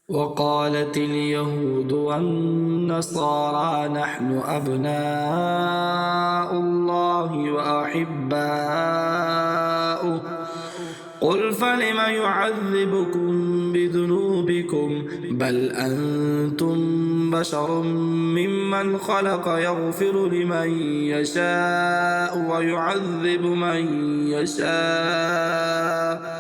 وقالت اليهود والنصارى نحن أبناء الله وأحباؤه قل فلم يعذبكم بذنوبكم بل أنتم بشر ممن خلق يغفر لمن يشاء ويعذب من يشاء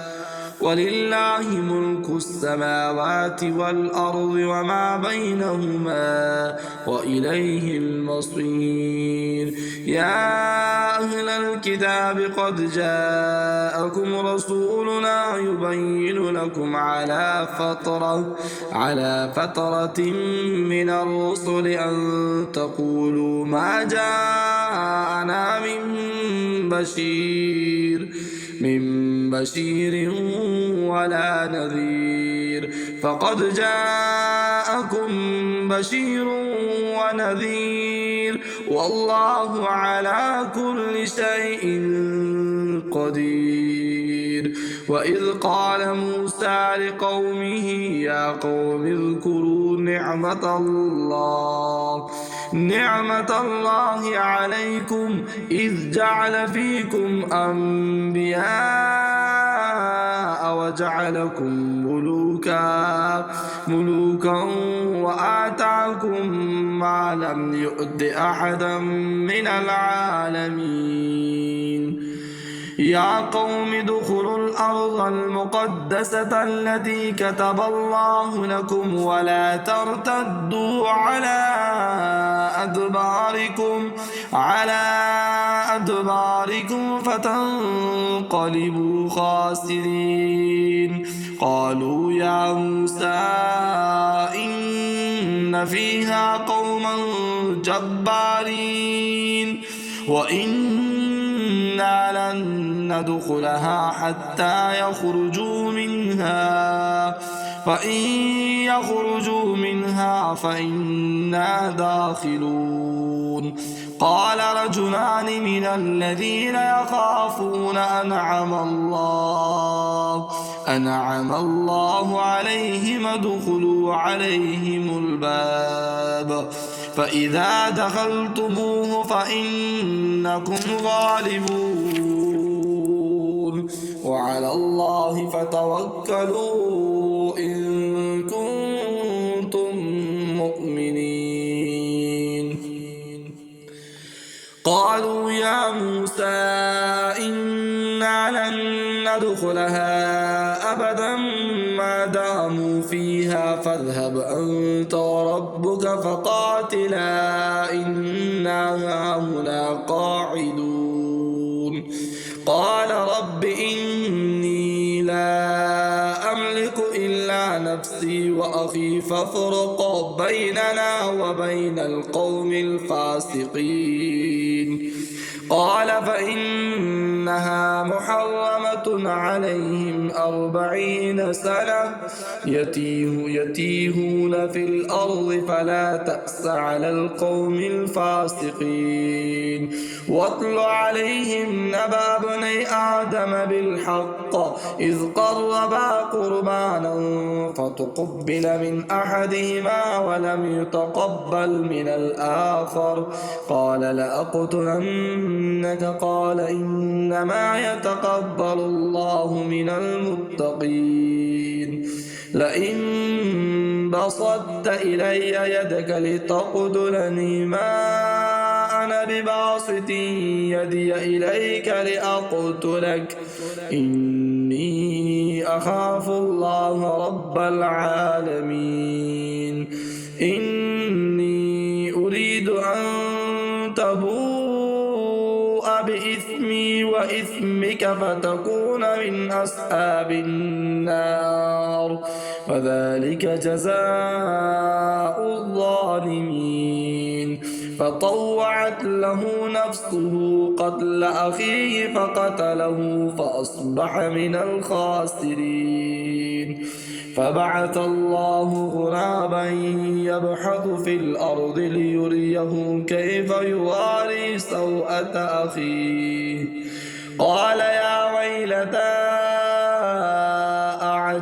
ولله ملك السماوات والأرض وما بينهما وإليه المصير. يا أهل الكتاب قد جاءكم رسولنا يبين لكم على فترة من الرسل أن تقولوا ما جاءنا من بشير ولا نذير فقد جاءكم بشير ونذير والله على كل شيء قدير. وإذ قال موسى لقومه يا قوم اذكروا نعمة الله عليكم إذ جعل فيكم أنبياء وجعلكم ملوكا وآتاكم ما لم يؤت أحدا من العالمين. يا قوم ادخلوا الأرض المقدسة التي كتب الله لكم ولا ترتدوا على أدباركم فتنقلبوا خاسرين. قالوا يا موسى إن فيها قوما جبارين وإنا لن ندخلها حتى يخرجوا منها فإن يخرجوا منها فإنا داخلون. قال رجلان من الذين يخافون أنعم الله عليهم ادخلوا عليهم الباب فإذا دخلتموه فإنكم غالبون وعلى الله فتوكلوا إن كنتم مؤمنين. قالوا يا موسى إنا لن ندخلها أبدا ما داموا فيها فاذهب أنت وربك فقاتلا إنا هاهنا قاعدون. قال رب إني لا أملك إلا نفسي وأخي فافرق بيننا وبين القوم الفاسقين. قال فإنها محرمة عليهم 40 سنة يتيهون في الأرض فلا تأس على القوم الفاسقين. واتل عليهم نبأ ابني آدم بالحق إذ قربا قربانا فتقبل من أحدهما ولم يتقبل من الآخر قال لأقتلنك قال إنما يتقبل الله من المتقين. لئن بسطت إلي يدك لتقتلني ما أنا بباسط يدي إليك لأقتلك إني أخاف الله رب العالمين. إني أريد أن تبوء بإثمي وإثمك فتكون من أصحاب النار وذلك جزاء الظالمين. فطوعت له نفسه قتل أخيه فقتله فأصبح من الخاسرين. فبعث الله غرابا يبحث في الأرض ليريه كيف يواري سوءة أخيه قال يا ويلتى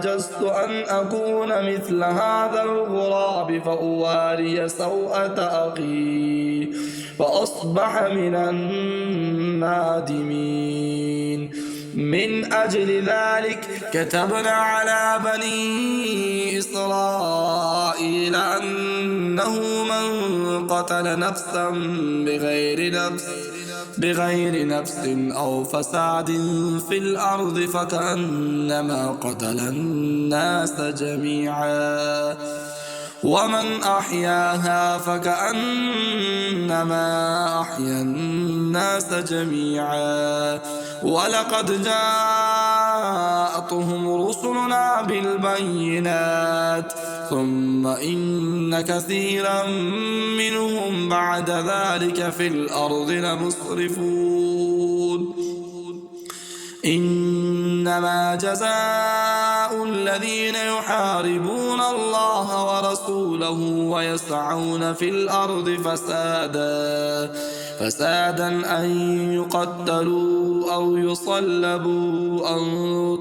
عجزت أن أكون مثل هذا الغراب فأواري سوءة أخي فأصبح من النادمين. من أجل ذلك كتبنا على بني إسرائيل أنه من قتل نفسا بغير نفس أو فساد في الأرض فكأنما قتل الناس جميعا ومن أحياها فكأنما أحيا الناس جميعا. ولقد جاءتهم رسلنا بالبينات ثم إن كثيرا منهم بعد ذلك في الأرض لمسرفون. إنما جزاء الذين يحاربون الله ورسوله ويسعون في الأرض فسادا أن يقتلوا أو يصلبوا أو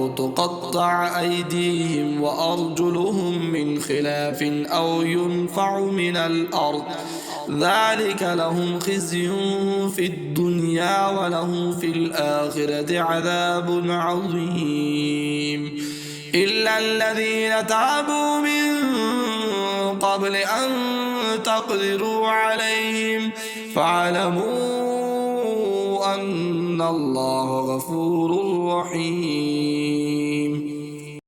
تقطع أيديهم وأرجلهم من خلاف أو ينفعوا من الأرض. ذلك لهم خزي في الدنيا ولهم في الآخرة عذاب عظيم. إلا الذين تابوا من قبل أن تقدروا عليهم فاعلموا أن الله غفور رحيم.